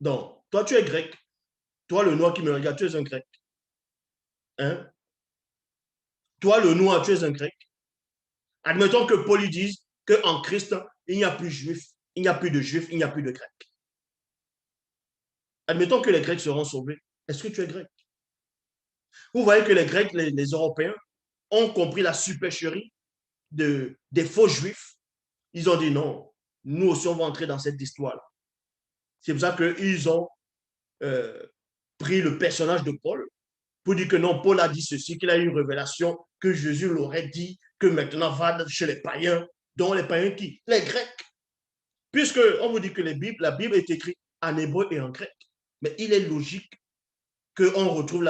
S1: Donc, toi, tu es grec. Toi, le noir qui me regarde, tu es un grec. Hein? Toi, le noir, tu es un grec. Admettons que Paul dise qu'en Christ, il n'y a plus juif, il n'y a plus de juifs, il n'y a plus de grecs. Admettons que les Grecs seront sauvés. Est-ce que tu es grec? Vous voyez que les Grecs, les Européens, ont compris la supercherie des faux juifs. Ils ont dit non, nous aussi, on va entrer dans cette histoire-là. C'est pour ça qu'ils ont pris le personnage de Paul pour dire que non, Paul a dit ceci, qu'il a eu une révélation, que Jésus l'aurait dit, que maintenant va chez les païens, dont les païens qui? Les Grecs. Puisque on vous dit que la Bible est écrite en hébreu et en grec. Mais il est logique qu'on retrouve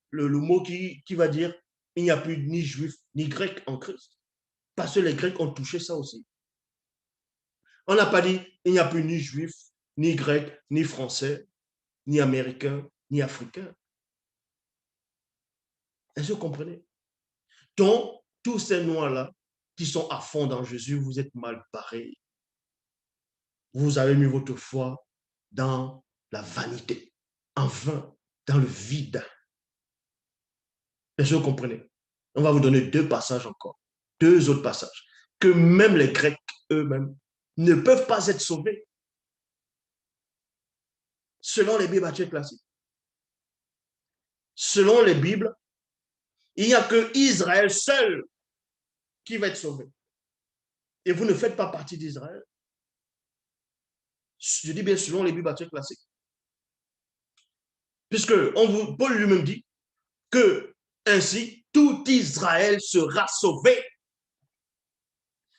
S1: le mot qui va dire il n'y a plus ni juif ni grec en Christ. Parce que les Grecs ont touché ça aussi. On n'a pas dit il n'y a plus ni juif, ni grec, ni français, ni américain, ni africain. Est-ce que vous comprenez? Donc, tous ces noirs-là qui sont à fond dans Jésus, vous êtes mal barrés. Vous avez mis votre foi dans la vanité, en vain, dans le vide. Est-ce que vous comprenez? On va vous donner deux passages encore, deux autres passages, que même les Grecs eux-mêmes ne peuvent pas être sauvés, selon les Bibles classiques. Selon les Bibles, il n'y a que Israël seul qui va être sauvé. Et vous ne faites pas partie d'Israël. Je dis bien selon les Bibles classiques. Puisque Paul lui-même dit que ainsi tout Israël sera sauvé.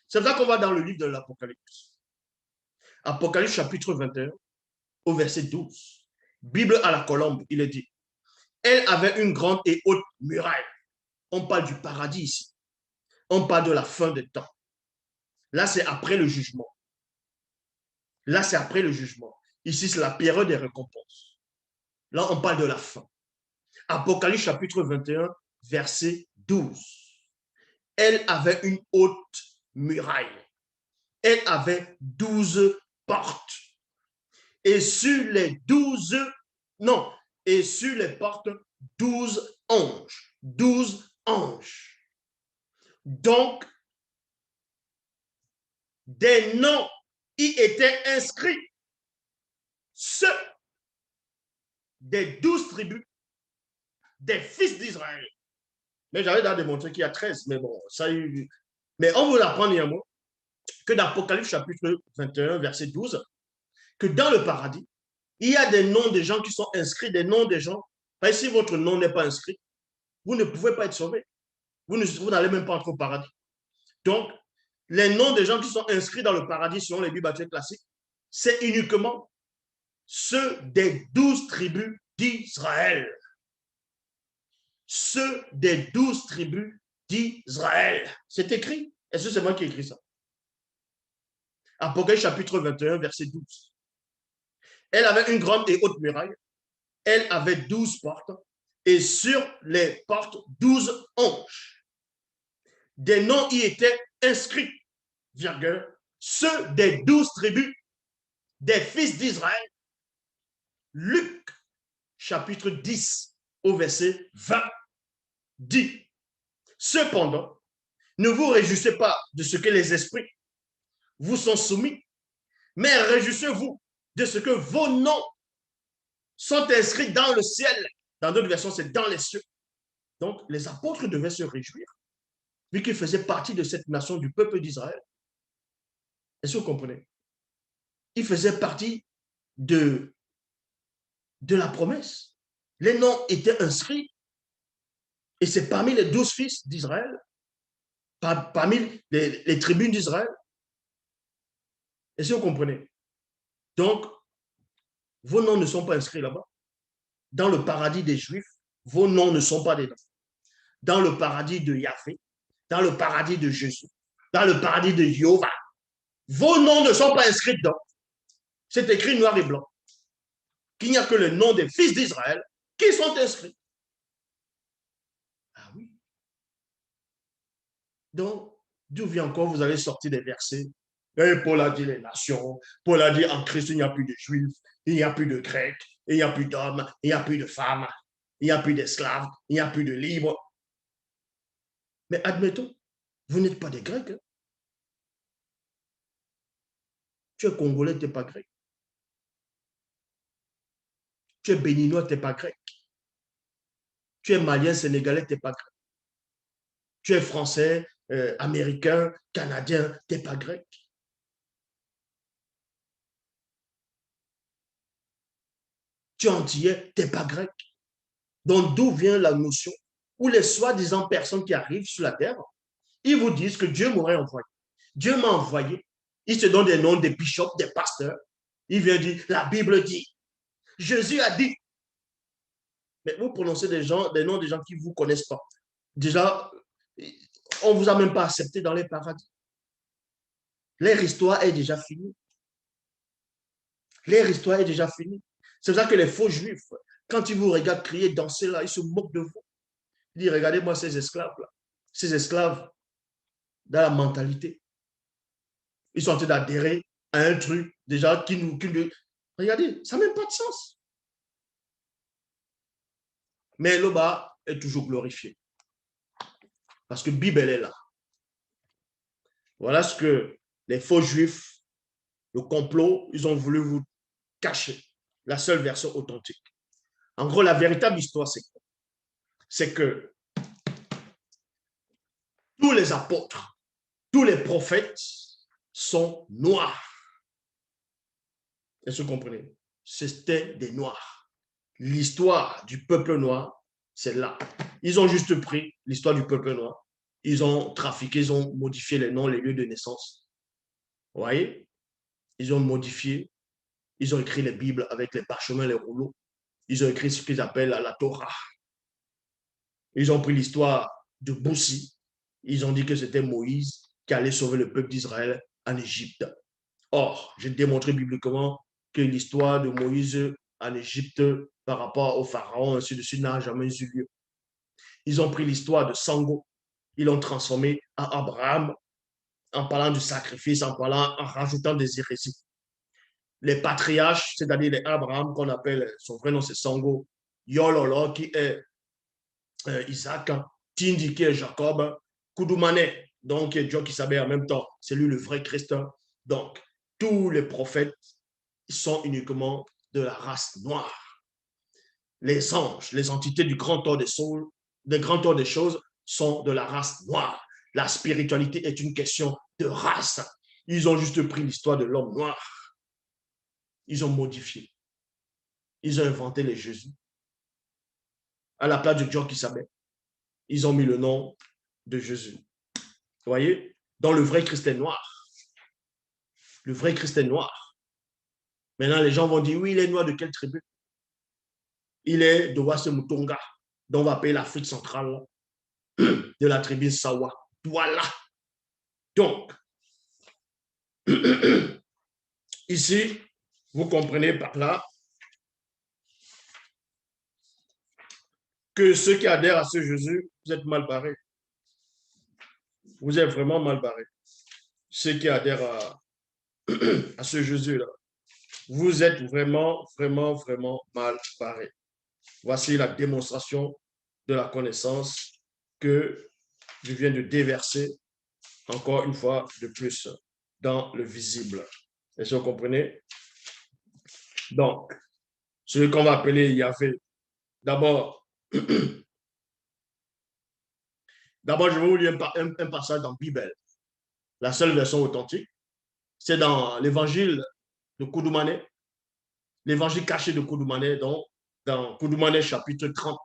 S1: C'est là qu'on va dans le livre de l'Apocalypse. Apocalypse chapitre 21, au verset 12. Bible à la colombe, il est dit. Elle avait une grande et haute muraille. On parle du paradis ici. On parle de la fin des temps. Là, c'est après le jugement. Là, c'est après le jugement. Ici, c'est la période des récompenses. Là, on parle de la fin. Apocalypse chapitre 21, verset 12. Elle avait une haute muraille. Elle avait 12 portes. Et sur les 12, non, et sur les portes, 12 anges. 12 anges. Donc, des noms y étaient inscrits. Ceux des 12 tribus des fils d'Israël. Mais j'avais déjà démontré qu'il y a 13, mais bon, ça y est. Mais on vous l'apprend néanmoins que dans Apocalypse chapitre 21, verset 12, que dans le paradis, il y a des noms de gens qui sont inscrits, des noms de gens. Si votre nom n'est pas inscrit, vous ne pouvez pas être sauvé. Vous n'allez même pas entrer au paradis. Donc, les noms des gens qui sont inscrits dans le paradis selon les Bibles classiques, c'est uniquement ceux des 12 tribus d'Israël. Ceux des 12 tribus d'Israël. C'est écrit. Est-ce que c'est moi qui ai écrit ça? Apocalypse chapitre 21, verset 12. Elle avait une grande et haute muraille. Elle avait 12 portes. Et sur les portes, 12 anges. Des noms y étaient inscrits, virgule, ceux des 12 tribus des fils d'Israël. Luc chapitre 10 au verset 20 dit, cependant, ne vous réjouissez pas de ce que les esprits vous sont soumis, mais réjouissez-vous de ce que vos noms sont inscrits dans le ciel. Dans d'autres versions, c'est dans les cieux. Donc, les apôtres devaient se réjouir, vu qu'ils faisaient partie de cette nation du peuple d'Israël. Est-ce que vous comprenez? Ils faisaient partie de la promesse. Les noms étaient inscrits, et c'est parmi les 12 fils d'Israël, parmi les tribus d'Israël. Est-ce que vous comprenez? Donc, vos noms ne sont pas inscrits là-bas. Dans le paradis des Juifs, vos noms ne sont pas dedans. Dans le paradis de Yahvé, dans le paradis de Jésus, dans le paradis de Jéhovah, vos noms ne sont pas inscrits dedans. C'est écrit noir et blanc qu'il n'y a que le nom des fils d'Israël qui sont inscrits. Ah oui. Donc, d'où vient encore, vous allez sortir des versets. Et Paul a dit les nations, Paul a dit en Christ, il n'y a plus de Juifs, il n'y a plus de Grecs, il n'y a plus d'hommes, il n'y a plus de femmes, il n'y a plus d'esclaves, il n'y a plus de libres. Mais admettons, vous n'êtes pas des Grecs. Hein? Tu es Congolais, tu n'es pas grec. Tu es Béninois, tu n'es pas grec. Tu es Malien, Sénégalais, tu n'es pas grec. Tu es Français, Américain, Canadien, tu n'es pas grec. Tu es Antillais, tu n'es pas grec. Donc, d'où vient la notion où les soi-disant personnes qui arrivent sur la terre, ils vous disent que Dieu m'aurait envoyé. Dieu m'a envoyé. Ils se donnent des noms des bishops, des pasteurs. Ils viennent dire, la Bible dit, Jésus a dit. Mais vous prononcez des noms des gens qui ne vous connaissent pas. Déjà, on ne vous a même pas accepté dans les paradis. Leur histoire est déjà finie. Leur histoire est déjà finie. C'est pour ça que les faux juifs, quand ils vous regardent crier, danser là, ils se moquent de vous. Ils disent, regardez-moi ces esclaves-là. Ces esclaves, dans la mentalité. Ils sont en train d'adhérer à un truc déjà qui nous... Regardez, ça n'a même pas de sens. Mais le bas est toujours glorifié. Parce que la Bible, elle est là. Voilà ce que les faux juifs, le complot, ils ont voulu vous cacher. La seule version authentique. En gros, la véritable histoire, c'est quoi? C'est que tous les apôtres, tous les prophètes sont noirs. Est-ce que vous comprenez? C'était des noirs. L'histoire du peuple noir, c'est là. Ils ont juste pris l'histoire du peuple noir. Ils ont trafiqué, ils ont modifié les noms, les lieux de naissance. Vous voyez? Ils ont modifié. Ils ont écrit les Bibles avec les parchemins, les rouleaux. Ils ont écrit ce qu'ils appellent la Torah. Ils ont pris l'histoire de Boussi. Ils ont dit que c'était Moïse qui allait sauver le peuple d'Israël en Égypte. Or, j'ai démontré bibliquement que l'histoire de Moïse en Égypte par rapport au pharaon, ainsi de suite, n'a jamais eu lieu. Ils ont pris l'histoire de Sango, ils l'ont transformé en Abraham, en parlant du sacrifice, en rajoutant des hérésies. Les patriarches, c'est-à-dire les Abraham, qu'on appelle, son vrai nom c'est Sango, Yololo, qui est Isaac, Tindi, qui est Jacob, Koudoumane, donc qui est Dieu qui savait en même temps, c'est lui le vrai Christ. Donc, tous les prophètes sont uniquement de la race noire. Les anges, les entités du grand ordre des choses sont de la race noire. La spiritualité est une question de race. Ils ont juste pris l'histoire de l'homme noir. Ils ont modifié. Ils ont inventé les Jésus. À la place de Dieu qui savait, ils ont mis le nom de Jésus. Vous voyez? Donc le vrai Christ est noir. Le vrai Christ est noir. Maintenant, les gens vont dire, oui, il est noir de quelle tribu? Il est de Wassemutonga, dont on va appeler l'Afrique centrale, de la tribu Sawa. Voilà. Donc, ici, vous comprenez par là que ceux qui adhèrent à ce Jésus, vous êtes mal barrés. Vous êtes vraiment mal barrés. Ceux qui adhèrent à ce Jésus-là, vous êtes vraiment, vraiment, vraiment mal barrés. Voici la démonstration de la connaissance que je viens de déverser encore une fois de plus dans le visible. Est-ce que vous comprenez? Donc, celui qu'on va appeler Yahvé, d'abord, je vais vous lire un passage dans la Bible. La seule version authentique, c'est dans l'évangile de Koudoumane, l'évangile caché de Koudoumane, dans Koudoumane chapitre 30.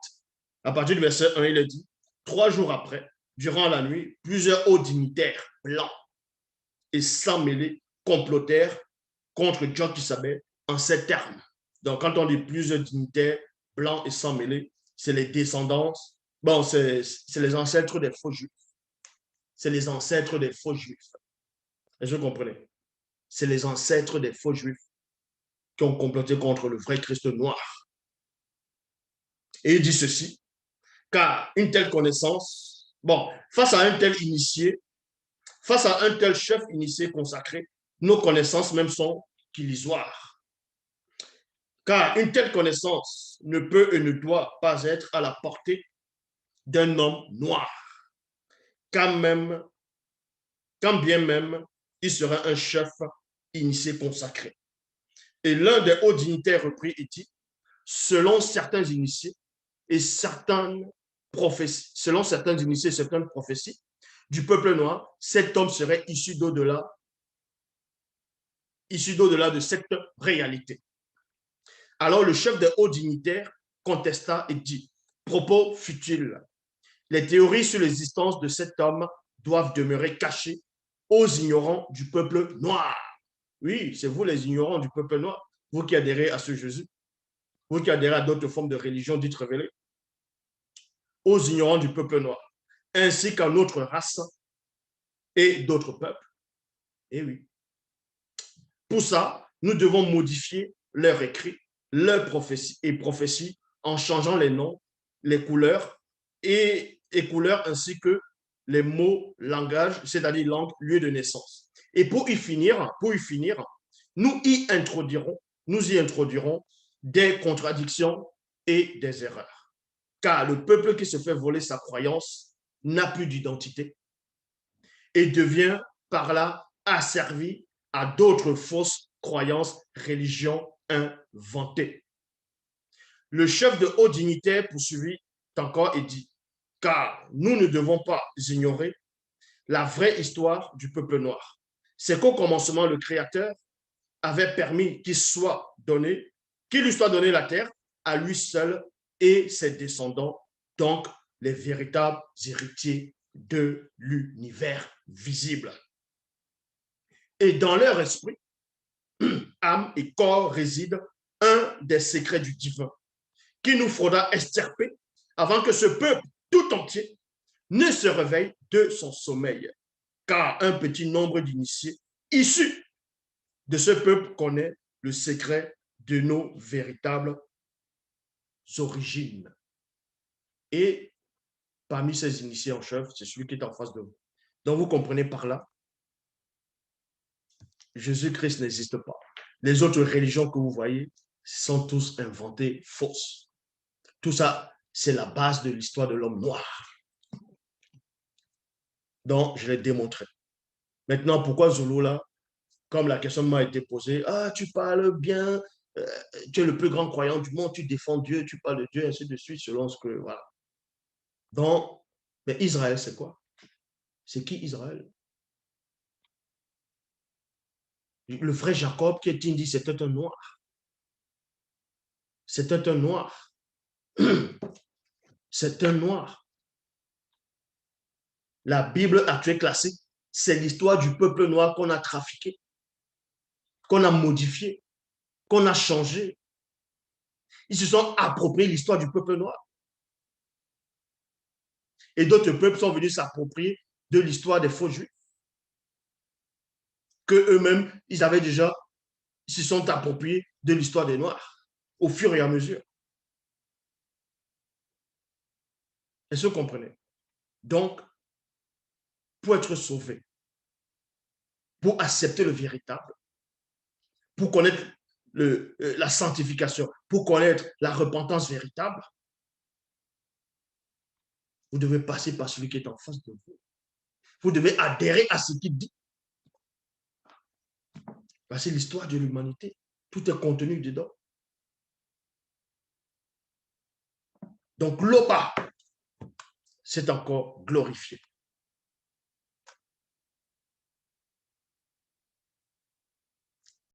S1: À partir du verset 1, il est dit, 3 jours après, durant la nuit, plusieurs hauts dignitaires blancs et sans mêlés complotèrent contre Djokisabé en ces termes. Donc, quand on dit plusieurs dignitaires blancs et sans mêlés, c'est les descendants, bon, c'est les ancêtres des faux juifs. C'est les ancêtres des faux juifs. Est-ce que vous comprenez? C'est les ancêtres des faux juifs qui ont comploté contre le vrai Christ noir. Et il dit ceci, car une telle connaissance, bon, face à un tel initié, face à un tel chef initié consacré, nos connaissances même sont illusoires. Car une telle connaissance ne peut et ne doit pas être à la portée d'un homme noir, quand bien même il serait un chef initié consacré. Et l'un des hauts dignitaires reprit et dit, selon certains initiés et certaines prophéties, du peuple noir, cet homme serait issu d'au-delà de cette réalité. Alors le chef des hauts dignitaires contesta et dit, propos futiles, les théories sur l'existence de cet homme doivent demeurer cachées aux ignorants du peuple noir. Oui, c'est vous les ignorants du peuple noir, vous qui adhérez à ce Jésus, vous qui adhérez à d'autres formes de religion dites révélées, aux ignorants du peuple noir, ainsi qu'à notre race et d'autres peuples. Et oui. Pour ça, nous devons modifier leurs écrits, leurs prophéties en changeant les noms, les couleurs couleurs ainsi que les mots, langage, c'est-à-dire langue, lieu de naissance. Et pour y finir, nous y introduirons des contradictions et des erreurs. Car le peuple qui se fait voler sa croyance n'a plus d'identité et devient par là asservi à d'autres fausses croyances, religions inventées. Le chef de haut dignitaire poursuivit encore et dit, car nous ne devons pas ignorer la vraie histoire du peuple noir. C'est qu'au commencement, le Créateur avait permis qu'il lui soit donné la terre à lui seul et ses descendants, donc les véritables héritiers de l'univers visible. Et dans leur esprit, âme et corps résident un des secrets du divin qui nous faudra extirper avant que ce peuple tout entier ne se réveille de son sommeil. Car un petit nombre d'initiés issus de ce peuple connaît le secret de nos véritables origines. Et parmi ces initiés en chef, c'est celui qui est en face de vous. Donc, vous comprenez par là, Jésus-Christ n'existe pas. Les autres religions que vous voyez sont tous inventées, fausses. Tout ça, c'est la base de l'histoire de l'homme noir. Donc, je l'ai démontré. Maintenant, pourquoi Zulu, là, comme la question m'a été posée, ah, tu parles bien, tu es le plus grand croyant du monde, tu défends Dieu, tu parles de Dieu, ainsi de suite, selon ce que, voilà. Donc, mais Israël, c'est quoi? C'est qui Israël? Le frère Jacob qui est dit, c'était un noir. C'était un noir. C'est un noir. La Bible actuelle classique, c'est l'histoire du peuple noir qu'on a trafiqué, qu'on a modifié, qu'on a changé. Ils se sont appropriés l'histoire du peuple noir. Et d'autres peuples sont venus s'approprier de l'histoire des faux juifs. Que eux-mêmes, ils avaient déjà, ils se sont appropriés de l'histoire des Noirs au fur et à mesure. Est-ce que vous comprenez? Donc, pour être sauvé, pour accepter le véritable, pour connaître la sanctification, pour connaître la repentance véritable, vous devez passer par celui qui est en face de vous. Vous devez adhérer à ce qu'il dit. C'est l'histoire de l'humanité. Tout est contenu dedans. Donc, l'Oba, c'est encore glorifié.